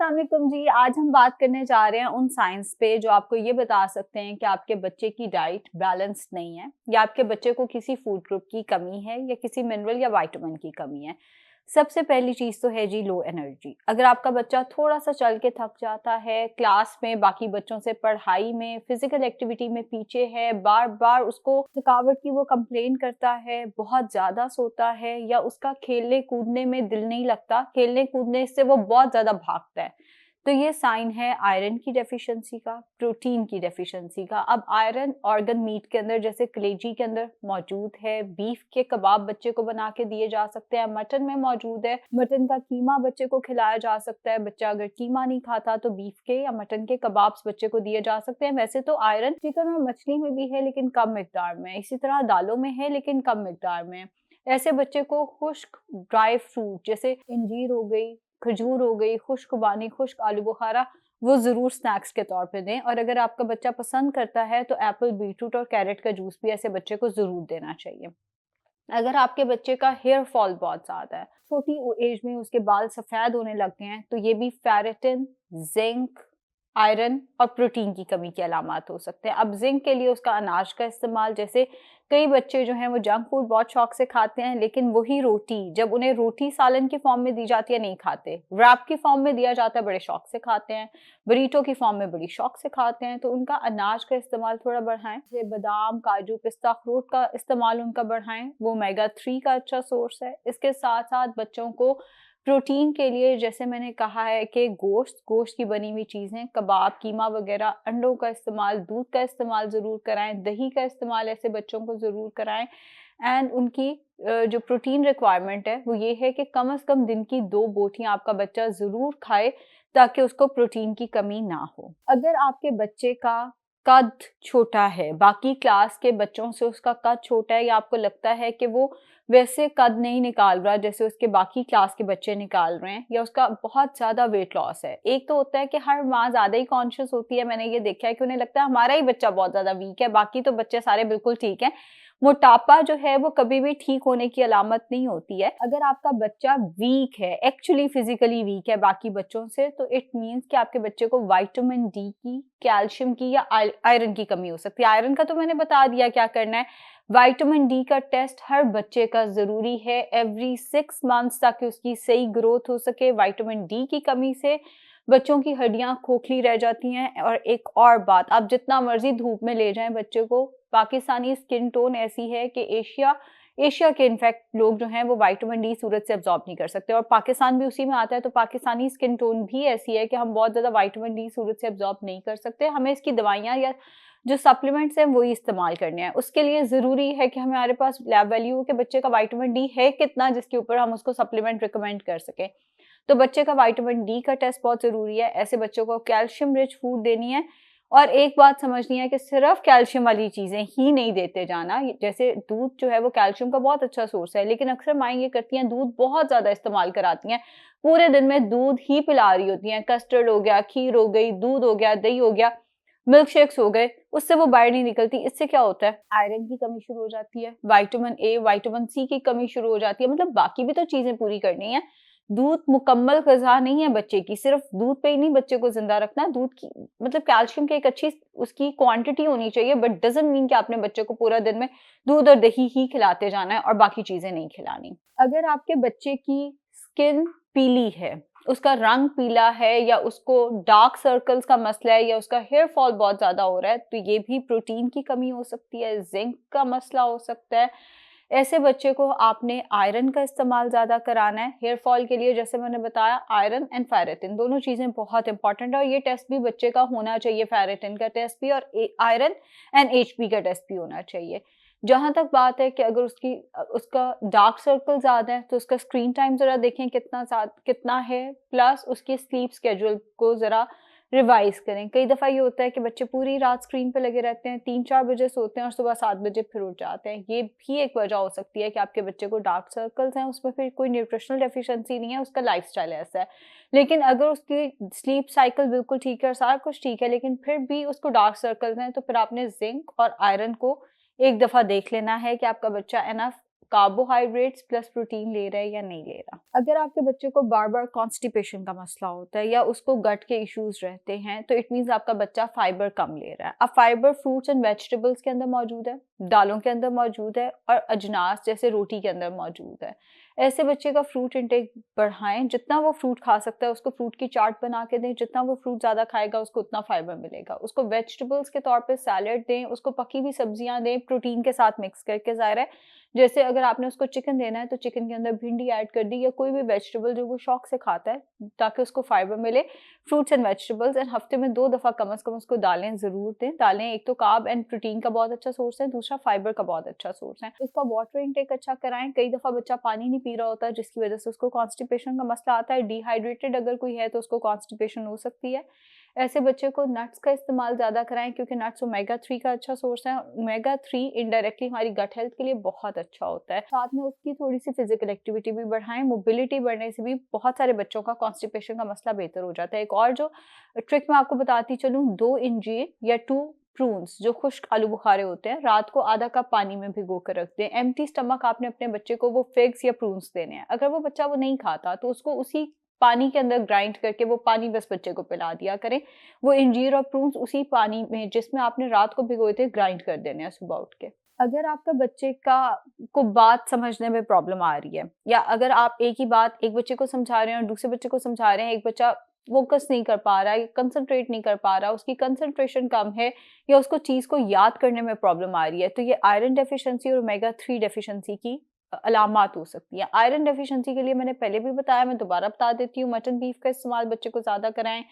अस्सलाम वालेकुम जी। आज हम बात करने जा रहे हैं उन साइंस पे जो आपको ये बता सकते हैं कि आपके बच्चे की डाइट बैलेंस्ड नहीं है या आपके बच्चे को किसी फूड ग्रुप की कमी है या किसी मिनरल या विटामिन की कमी है। सबसे पहली चीज़ तो है जी लो एनर्जी। अगर आपका बच्चा थोड़ा-सा चल के थक जाता है, क्लास में बाकी बच्चों से पढ़ाई में, फिज़िकल एक्टिविटी में पीछे है, बार-बार उसको थकावट की वो कंप्लेन करता है, बहुत ज़्यादा सोता है या उसका खेलने-कूदने में दिल नहीं लगता, खेलने-कूदने से वो बहुत ज़्यादा भागता है, तो ये साइन है आयरन की डेफिशिएंसी का, प्रोटीन की डेफिशिएंसी का। अब आयरन ऑर्गन मीट के अंदर जैसे कलेजी के अंदर मौजूद है, बीफ के कबाब बच्चे को बना के दिए जा सकते हैं, मटन में मौजूद है, मटन का कीमा बच्चे को खिलाया जा सकता है। बच्चा अगर कीमा नहीं खाता तो बीफ के या मटन के कबाब्स बच्चे को दिए जा सकते हैं। वैसे तो आयरन चिकन और मछली में भी है लेकिन कम मिकदार में, इसी तरह दालों में है लेकिन कम मिकदार में। ऐसे बच्चे को खुश्क ड्राई फ्रूट जैसे अंजीर हो गई, खजूर हो गई, खुश्क खुबानी, खुश्क आलू बुखारा, वो ज़रूर स्नैक्स के तौर पे दें। और अगर आपका बच्चा पसंद करता है तो एप्पल, बीटरूट और कैरेट का जूस भी ऐसे बच्चे को ज़रूर देना चाहिए। अगर आपके बच्चे का हेयर फॉल बहुत ज़्यादा है, छोटी एज में उसके बाल सफ़ेद होने लग गए हैं, तो ये भी फेरेटिन, ज़िंक, आयरन और प्रोटीन की कमी के अलामात हो सकते हैं। अब ज़िंक के लिए उसका अनाज का इस्तेमाल, जैसे कई बच्चे जो हैं वो जंक फूड बहुत शौक से खाते हैं, लेकिन वही रोटी जब उन्हें रोटी सालन की फॉर्म में दी जाती है नहीं खाते, रैप की फॉर्म में दिया जाता है बड़े शौक से खाते हैं, बरीटो की फॉर्म में बड़ी शौक से खाते हैं। तो उनका अनाज का इस्तेमाल थोड़ा बढ़ाएं, जैसे बादाम, काजू, पिस्ता, अखरोट का इस्तेमाल उनका बढ़ाएं, वो ओमेगा 3 का अच्छा सोर्स है। इसके साथ साथ बच्चों को प्रोटीन के लिए, जैसे मैंने कहा है कि गोश्त की बनी हुई चीज़ें, कबाब, कीमा वगैरह, अंडों का इस्तेमाल, दूध का इस्तेमाल ज़रूर कराएँ, दही का इस्तेमाल ऐसे बच्चों को ज़रूर कराएँ। एंड उनकी जो प्रोटीन रिक्वायरमेंट है वो ये है कि कम से कम दिन की 2 बोटियाँ आपका बच्चा ज़रूर खाए ताकि उसको प्रोटीन की कमी ना हो। अगर आपके बच्चे का कद छोटा है, बाकी क्लास के बच्चों से उसका कद छोटा है या आपको लगता है कि वो वैसे कद नहीं निकाल रहा जैसे उसके बाकी क्लास के बच्चे निकाल रहे हैं, या उसका बहुत ज़्यादा वेट लॉस है। एक तो होता है कि हर माँ ज़्यादा ही कॉन्शियस होती है, मैंने ये देखा है कि उन्हें लगता है हमारा ही बच्चा बहुत ज़्यादा वीक है, बाकी तो बच्चे सारे बिल्कुल ठीक हैं। मोटापा जो है वो कभी भी ठीक होने की अलामत नहीं होती है। अगर आपका बच्चा वीक है, एक्चुअली फिजिकली वीक है बाकी बच्चों से, तो इट मीन्स कि आपके बच्चे को विटामिन डी की, कैल्शियम की या आयरन की कमी हो सकती है। आयरन का तो मैंने बता दिया क्या करना है। विटामिन डी का टेस्ट हर बच्चे का ज़रूरी है एवरी 6 मंथ्स, ताकि उसकी सही ग्रोथ हो सके। विटामिन डी की कमी से बच्चों की हड्डियां खोखली रह जाती हैं। और एक और बात, आप जितना मर्जी धूप में ले जाएं बच्चे को, पाकिस्तानी स्किन टोन ऐसी है कि एशिया के इनफैक्ट लोग जो हैं वो विटामिन डी सूरज से अब्जॉर्ब नहीं कर सकते, और पाकिस्तान भी उसी में आता है। तो पाकिस्तानी स्किन टोन भी ऐसी है कि हम बहुत ज़्यादा विटामिन डी सूरज से अब्जॉर्ब नहीं कर सकते। हमें इसकी दवाइयाँ या जो सप्लीमेंट्स हैं वही इस्तेमाल करने हैं। उसके लिए ज़रूरी है कि हमारे पास लैब वैल्यू हो कि बच्चे का विटामिन डी है कितना, जिसके ऊपर हम उसको सप्लीमेंट रिकमेंड कर सकें। तो बच्चे का विटामिन डी का टेस्ट बहुत ज़रूरी है। ऐसे बच्चों को कैल्शियम रिच फूड देनी है। और एक बात समझनी है कि सिर्फ कैल्शियम वाली चीज़ें ही नहीं देते जाना। जैसे दूध जो है वो कैल्शियम का बहुत अच्छा सोर्स है, लेकिन अक्सर माएँ ये करती हैं, दूध बहुत ज़्यादा इस्तेमाल कराती हैं। पूरे दिन में दूध ही पिला रही होती हैं। कस्टर्ड हो गया, खीर हो गई, दूध हो गया, दही हो गया, मिल्क शेक्स हो गए, उससे वो बाहर नहीं निकलती। इससे क्या होता है, आयरन की कमी शुरू हो जाती है, विटामिन ए, विटामिन सी की कमी शुरू हो जाती है। मतलब बाकी भी तो चीज़ें पूरी करनी है। दूध मुकम्मल ग़िज़ा नहीं है बच्चे की, सिर्फ दूध पे ही नहीं बच्चे को ज़िंदा रखना। दूध की मतलब कैल्शियम की एक अच्छी उसकी क्वांटिटी होनी चाहिए, बट डज़न्ट मीन कि आपने बच्चे को पूरा दिन में दूध और दही ही खिलाते जाना है और बाकी चीज़ें नहीं खिलानी। अगर आपके बच्चे की स्किन पीली है, उसका रंग पीला है, या उसको डार्क सर्कल्स का मसला है, या उसका हेयर फॉल बहुत ज़्यादा हो रहा है, तो ये भी प्रोटीन की कमी हो सकती है, ज़िंक का मसला हो सकता है। ऐसे बच्चे को आपने आयरन का इस्तेमाल ज़्यादा कराना है। हेयर फॉल के लिए जैसे मैंने बताया, आयरन एंड फेरेटिन दोनों चीज़ें बहुत इंपॉर्टेंट है, और ये टेस्ट भी बच्चे का होना चाहिए, फेरेटिन का टेस्ट भी और आयरन एंड एचबी का टेस्ट भी होना चाहिए। जहाँ तक बात है कि अगर उसका डार्क सर्कल ज़्यादा है तो उसका स्क्रीन टाइम ज़रा देखें कितना है, प्लस उसकी स्लीप स्केड्यूल को ज़रा रिवाइज़ करें। कई दफ़ा ये होता है कि बच्चे पूरी रात स्क्रीन पे लगे रहते हैं, 3-4 बजे सोते हैं और सुबह 7 बजे फिर उठ जाते हैं। ये भी एक वजह हो सकती है कि आपके बच्चे को डार्क सर्कल्स हैं, उसमें फिर कोई न्यूट्रिशनल डेफिशिएंसी नहीं है, उसका लाइफ़स्टाइल ऐसा है। लेकिन अगर उसकी स्लीप साइकिल बिल्कुल ठीक है और सारा कुछ ठीक है, लेकिन फिर भी उसको डार्क सर्कल्स हैं, तो फिर आपने ज़िंक और आयरन को एक दफ़ा देख लेना है कि आपका बच्चा इनफ कार्बोहाइड्रेट्स प्लस प्रोटीन ले रहा है या नहीं ले रहा। अगर आपके बच्चे को बार बार कॉन्स्टिपेशन का मसला होता है या उसको गट के इश्यूज रहते हैं तो इट मीन्स आपका बच्चा फाइबर कम ले रहा है। अब फाइबर फ्रूट्स एंड वेजिटेबल्स के अंदर मौजूद है, दालों के अंदर मौजूद है और अजनास जैसे रोटी के अंदर मौजूद है। ऐसे बच्चे का फ्रूट इंटेक बढ़ाएं, जितना वो फ्रूट खा सकता है उसको फ्रूट की चाट बना के दें, जितना वो फ्रूट ज्यादा खाएगा उसको उतना फाइबर मिलेगा। उसको वेजिटेबल्स के तौर पे सैलेड दें, उसको पकी हुई सब्जियां दें प्रोटीन के साथ मिक्स करके। ज़ाहिर है जैसे अगर आपने उसको चिकन देना है तो चिकन के अंदर भिंडी ऐड कर दी या कोई भी वेजिटेबल जो वो शौक से खाता है ताकि उसको फाइबर मिले। फ्रूट्स एंड वेजिटेबल्स एंड हफ्ते में 2 दफा कम से कम उसको दालें जरूर दें। दालें एक तो कार्ब एंड प्रोटीन का बहुत अच्छा सोर्स है, दूसरा फाइबर का बहुत अच्छा सोर्स है। उसका वाटर इंटेक अच्छा कराएं। कई दफा बच्चा पानी नहीं पी रहा होता है जिसकी वजह से उसको कॉन्स्टिपेशन का मसला आता है। डिहाइड्रेटेड अगर कोई है तो उसको कॉन्स्टिपेशन हो सकती है। ऐसे बच्चे को नट्स का इस्तेमाल ज़्यादा कराएं क्योंकि नट्स ओमेगा 3 का अच्छा सोर्स है। ओमेगा 3 इनडायरेक्टली हमारी गट हेल्थ के लिए बहुत अच्छा होता है। साथ में उसकी थोड़ी सी फिजिकल एक्टिविटी भी बढ़ाएं। मोबिलिटी बढ़ने से भी बहुत सारे बच्चों का कॉन्स्टिपेशन का मसला बेहतर हो जाता है। एक और जो ट्रिक मैं आपको बताती चलूँ, 2 इंजीर या 2 प्रून्स जो खुश्क आलू बुखारे होते हैं, रात को आधा कप पानी में भिगो कर रख दें। एम्प्टी स्टमक आपने अपने बच्चे को वो फिग्स या प्रून्स देने हैं। अगर वो बच्चा वो नहीं खाता तो उसको उसी पानी के अंदर ग्राइंड करके वो पानी बस बच्चे को पिला दिया करें। वो इंजीर और प्रून्स उसी पानी में जिसमें आपने रात को भिगोए थे ग्राइंड कर देने हैं सुबह उठ के। अगर आपका बच्चे का को बात समझने में प्रॉब्लम आ रही है या अगर आप एक ही बात एक बच्चे को समझा रहे हैं और दूसरे बच्चे को समझा रहे हैं, एक बच्चा फोकस नहीं कर पा रहा है, कंसंट्रेट नहीं कर पा रहा, उसकी कंसंट्रेशन कम है या उसको चीज को याद करने में प्रॉब्लम आ रही है, तो ये आयरन डेफिशिएंसी और ओमेगा 3 डेफिशिएंसी की अलामात हो सकती है। आयरन डेफिशिएंसी के लिए मैंने पहले भी बताया, मैं दोबारा बता देती हूँ। मटन बीफ का इस्तेमाल बच्चे को ज्यादा कराएं।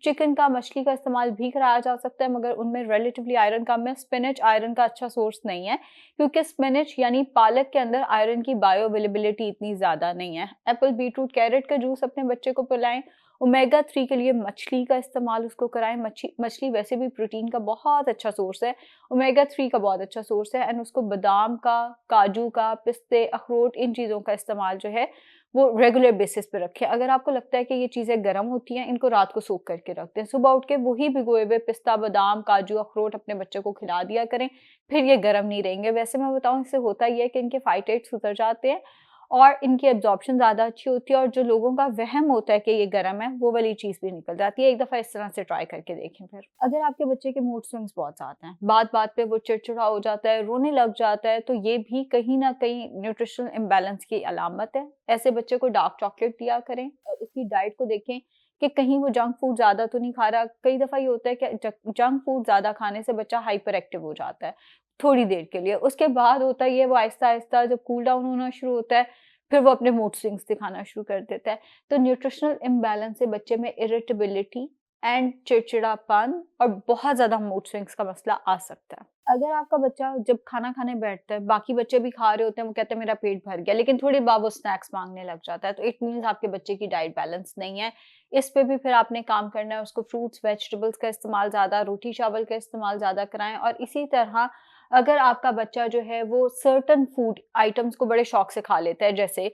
चिकन का मछली का इस्तेमाल भी कराया जा सकता है मगर उनमें रिलेटिवली आयरन कम है। स्पिनच आयरन का अच्छा सोर्स नहीं है क्योंकि स्पिनच यानी पालक के अंदर आयरन की बायो अवेलेबिलिटी इतनी ज्यादा नहीं है। एप्पल, बीटरूट, कैरेट का जूस अपने बच्चे को पिलाएं। ओमेगा 3 के लिए मछली का इस्तेमाल उसको कराएं। मछली वैसे भी प्रोटीन का बहुत अच्छा सोर्स है, ओमेगा 3 का बहुत अच्छा सोर्स है। एंड उसको बादाम का, काजू का, पिस्ते, अखरोट, इन चीज़ों का इस्तेमाल जो है वो रेगुलर बेसिस पे रखें। अगर आपको लगता है कि ये चीज़ें गर्म होती हैं, इनको रात को सोख करके रख दें। सुबह उठ के वही भिगोए हुए पिस्ता, बादाम, काजू, अखरोट अपने बच्चे को खिला दिया करें, फिर ये गर्म नहीं रहेंगे। वैसे मैं बताऊँ इससे होता ये है कि इनके फाइटेट्स उतर जाते हैं और इनकी एब्जॉर्प्शन ज़्यादा अच्छी होती है और जो लोगों का वहम होता है कि ये गर्म है वो वाली चीज़ भी निकल जाती है। एक दफ़ा इस तरह से ट्राई करके देखें। फिर अगर आपके बच्चे के मूड स्विंग्स बहुत ज़्यादा हैं, बात-बात पे वो चिड़चिड़ा हो जाता है, रोने लग जाता है, तो ये भी कहीं न कहीं न्यूट्रिशनल इम्बैलेंस की अलामत है। ऐसे बच्चे को डार्क चॉकलेट दिया करें। उसकी डाइट को देखें कि कहीं वो जंक फूड ज़्यादा तो नहीं खा रहा। कई दफ़ा ये होता है कि जंक फूड ज़्यादा खाने से बच्चा हाइपर एक्टिव हो जाता है थोड़ी देर के लिए। उसके बाद होता है ये वो आहिस्ता-आहिस्ता जब कूल डाउन होना शुरू होता है फिर वो अपने मूड स्विंग्स दिखाना शुरू कर देता है। तो न्यूट्रिशनल इम्बैलेंस से बच्चे में इरिटेबिलिटी एंड चिड़चिड़ापन और बहुत ज़्यादा मूड स्विंग्स का मसला आ सकता है। अगर आपका बच्चा जब खाना खाने बैठता है, बाकी बच्चे भी खा रहे होते हैं, वो कहते हैं मेरा पेट भर गया, लेकिन थोड़ी बाद वो स्नैक्स मांगने लग जाता है, तो इट मीन्स आपके बच्चे की डाइट बैलेंस नहीं है। इस पे भी फिर आपने काम करना है। उसको फ्रूट्स, वेजिटेबल्स का इस्तेमाल ज़्यादा, रोटी चावल का इस्तेमाल ज़्यादा कराएं। और इसी तरह अगर आपका बच्चा जो है वो सर्टन फूड आइटम्स को बड़े शौक से खा लेता है, जैसे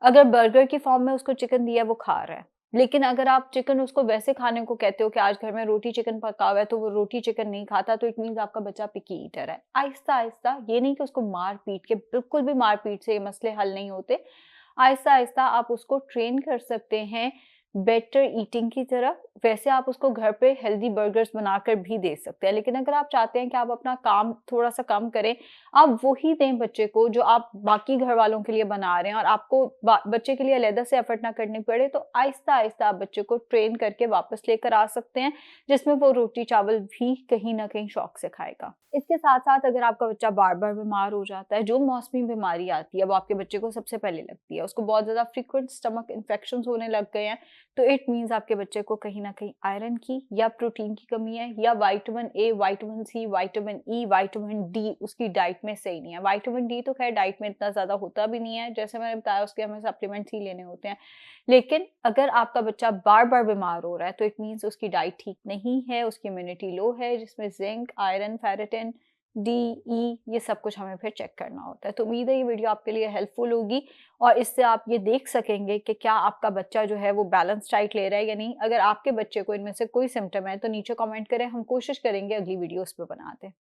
अगर बर्गर की फॉर्म में उसको चिकन दिया वो खा रहा है, लेकिन अगर आप चिकन उसको वैसे खाने को कहते हो कि आज घर में रोटी चिकन पका हुआ है तो वो रोटी चिकन नहीं खाता, तो इट मीन्स आपका बच्चा पिकी ईटर है। आहिस्ता आहिस्ता, ये नहीं कि उसको मार पीट के, बिल्कुल भी मार पीट से ये मसले हल नहीं होते। आहिस्ता आहिस्ता आप उसको ट्रेन कर सकते हैं बेटर ईटिंग की तरफ। वैसे आप उसको घर पे हेल्दी बर्गर्स बनाकर भी दे सकते हैं, लेकिन अगर आप चाहते हैं कि आप अपना काम थोड़ा सा कम करें, आप वही दें बच्चे को जो आप बाकी घर वालों के लिए बना रहे हैं और आपको बच्चे के लिए अलग से एफर्ट ना करनी पड़े। तो आहिस्ता आहिस्ता आप बच्चे को ट्रेन करके वापस लेकर आ सकते हैं जिसमें वो रोटी चावल भी कहीं ना कहीं शौक से खाएगा। इसके साथ साथ अगर आपका बच्चा बार बार बीमार हो जाता है, जो मौसमी बीमारी आती है वो आपके बच्चे को सबसे पहले लगती है, उसको बहुत ज्यादा फ्रीक्वेंट स्टमक इन्फेक्शन होने लग गए हैं, तो इट मीन्स आपके बच्चे को कहीं ना कहीं आयरन की या प्रोटीन की कमी है या vitamin A, vitamin C, vitamin E, vitamin D उसकी डाइट में सही नहीं है। विटामिन डी तो खैर डाइट में इतना ज्यादा होता भी नहीं है, जैसे मैंने बताया उसके हमें सप्लीमेंट्स ही लेने होते हैं। लेकिन अगर आपका बच्चा बार बार बीमार हो रहा है तो इट मीन्स उसकी डाइट ठीक नहीं है, उसकी इम्यूनिटी लो है, जिसमें जिंक, आयरन, फेरेटिन, डी, ई, ये सब कुछ हमें फिर चेक करना होता है। तो उम्मीद है ये वीडियो आपके लिए हेल्पफुल होगी और इससे आप ये देख सकेंगे कि क्या आपका बच्चा जो है वो बैलेंस डाइट ले रहा है या नहीं। अगर आपके बच्चे को इनमें से कोई सिम्टम है तो नीचे कमेंट करें, हम कोशिश करेंगे अगली वीडियो उस पर बनाते हैं।